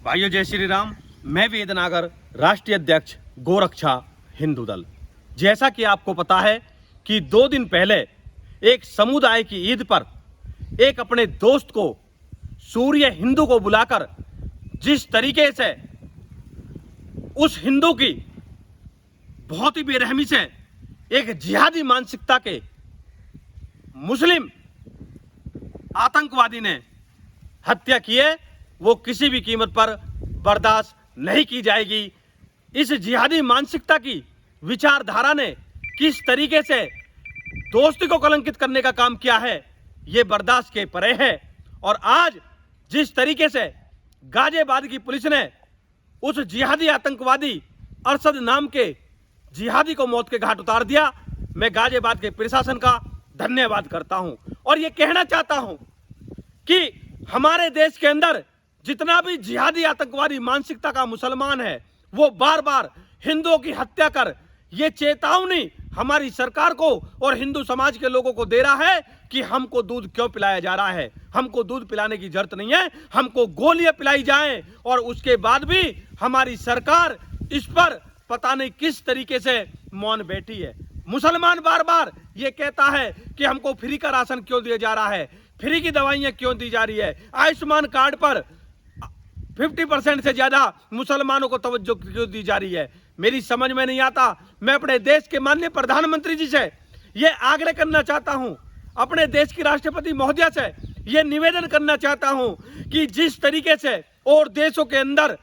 भाइयों जय श्री राम। मैं वेदनागर, राष्ट्रीय अध्यक्ष गोरक्षा हिंदू दल। जैसा कि आपको पता है कि 2 दिन पहले एक समुदाय की ईद पर एक अपने दोस्त को, सूर्य हिंदू को बुलाकर जिस तरीके से उस हिंदू की बहुत ही बेरहमी से एक जिहादी मानसिकता के मुस्लिम आतंकवादी ने हत्या की है, वो किसी भी कीमत पर बर्दाश्त नहीं की जाएगी। इस जिहादी मानसिकता की विचारधारा ने किस तरीके से दोस्ती को कलंकित करने का काम किया है, ये बर्दाश्त के परे है। और आज जिस तरीके से गाजियाबाद की पुलिस ने उस जिहादी आतंकवादी अरशद नाम के जिहादी को मौत के घाट उतार दिया, मैं गाजियाबाद के प्रशासन का धन्यवाद करता हूं। और ये कहना चाहता हूं कि हमारे देश के अंदर जितना भी जिहादी आतंकवादी मानसिकता का मुसलमान है, वो बार बार हिंदुओं की हत्या कर ये चेतावनी हमारी सरकार को और हिंदू समाज के लोगों को दे रहा है कि हमको दूध क्यों पिलाया जा रहा है। हमको दूध पिलाने की जरूरत नहीं है, हमको गोलियां पिलाई जाएं। और उसके बाद भी हमारी सरकार इस पर पता नहीं किस तरीके से मौन बैठी है। मुसलमान बार बार ये कहता है कि हमको फ्री का राशन क्यों दिया जा रहा है, फ्री की दवाइयां क्यों दी जा रही है, आयुष्मान कार्ड पर 50% से ज्यादा मुसलमानों को तवज्जो क्यों दी जा रही है, मेरी समझ में नहीं आता। मैं अपने देश के माननीय प्रधानमंत्री जी से ये आग्रह करना चाहता हूं, अपने देश की राष्ट्रपति महोदया से ये निवेदन करना चाहता हूं कि जिस तरीके से और देशों के अंदर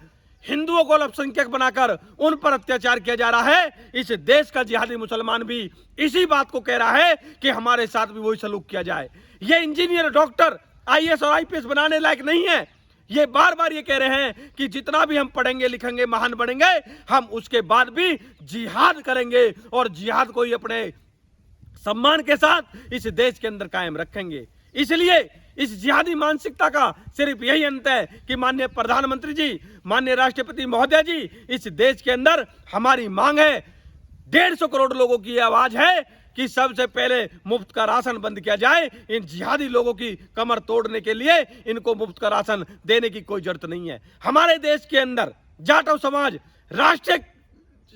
हिंदुओं को अल्पसंख्यक बनाकर उन पर अत्याचार किया जा रहा है, इस देश का जिहादी मुसलमान भी इसी बात को कह रहा है कि हमारे साथ भी वही सलूक किया जाए। ये इंजीनियर, डॉक्टर, आईएएस और आईपीएस बनाने लायक नहीं है। ये बार बार ये कह रहे हैं कि जितना भी हम पढ़ेंगे लिखेंगे महान बनेंगे, हम उसके बाद भी जिहाद करेंगे और जिहाद को ही अपने सम्मान के साथ इस देश के अंदर कायम रखेंगे। इसलिए इस जिहादी मानसिकता का सिर्फ यही अंत है कि माननीय प्रधानमंत्री जी, माननीय राष्ट्रपति महोदय जी, इस देश के अंदर हमारी मांग है, 150 करोड़ लोगों की आवाज है कि सबसे पहले मुफ्त का राशन बंद किया जाए। इन जिहादी लोगों की कमर तोड़ने के लिए इनको मुफ्त का राशन देने की कोई जरूरत नहीं है। हमारे देश के अंदर जाटव समाज राष्ट्रीय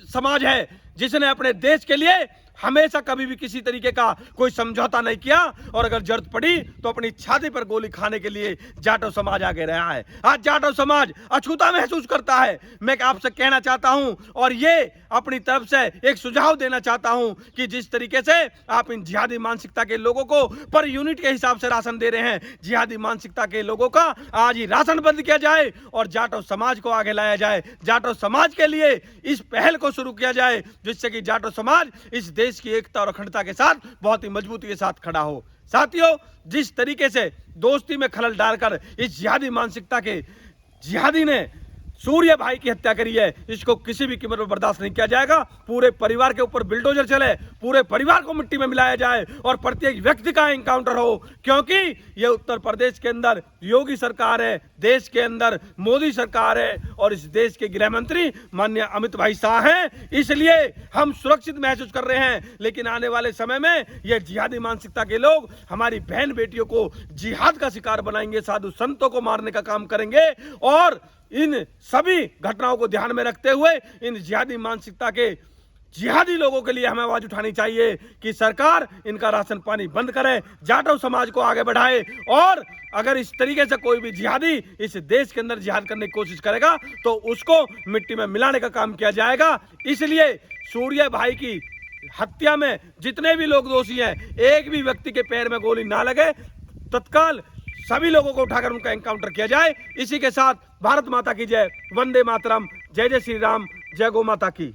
समाज है, जिसने अपने देश के लिए हमेशा कभी भी किसी तरीके का कोई समझौता नहीं किया और अगर जरूरत पड़ी तो अपनी छाती पर गोली खाने के लिए जाटव समाज आगे रहा है। आज जाटव समाज अछूता महसूस करता है। मैं आपसे कहना चाहता हूं और ये अपनी तरफ से एक सुझाव देना चाहता हूं कि जिस तरीके से आप इन जिहादी मानसिकता के लोगों को पर यूनिट के हिसाब से राशन दे रहे हैं, जिहादी मानसिकता के लोगों का आज ही राशन बंद किया जाए और जाटव समाज को आगे लाया जाए। जाटव समाज के लिए इस पहल को शुरू किया जाए जिससे कि जाटव समाज इस देश की एकता और अखंडता के साथ बहुत ही मजबूती के साथ खड़ा हो। साथियों, जिस तरीके से दोस्ती में खलल डालकर इस जिहादी मानसिकता के जिहादी ने सूर्य भाई की हत्या करी है, इसको किसी भी कीमत पर बर्दाश्त नहीं किया जाएगा। पूरे परिवार के ऊपर बिल्डोजर चले, पूरे परिवार को मिट्टी में मिलाया जाए और प्रत्येक व्यक्ति का एनकाउंटर हो, क्योंकि ये उत्तर प्रदेश के अंदर योगी सरकार है, देश के अंदर मोदी सरकार है और इस देश के गृह मंत्री माननीय अमित भाई शाह हैं। इसलिए हम सुरक्षित महसूस कर रहे हैं, लेकिन आने वाले समय में ये जिहादी मानसिकता के लोग हमारी बहन बेटियों को जिहाद का शिकार बनाएंगे, साधु संतों को मारने का काम करेंगे। और इन सभी घटनाओं को ध्यान में रखते हुए इन जिहादी मानसिकता के जिहादी लोगों के लिए हमें आवाज उठानी चाहिए कि सरकार इनका राशन पानी बंद करे, जाटव समाज को आगे बढ़ाए। और अगर इस तरीके से कोई भी जिहादी इस देश के अंदर जिहाद करने की कोशिश करेगा तो उसको मिट्टी में मिलाने का काम किया जाएगा। इसलिए सूर्य भाई की हत्या में जितने भी लोग दोषी हैं, एक भी व्यक्ति के पैर में गोली ना लगे, तत्काल सभी लोगों को उठाकर उनका एनकाउंटर किया जाए। इसी के साथ भारत माता की जय, वंदे मातरम, जय जय श्री राम, जय गौ माता की।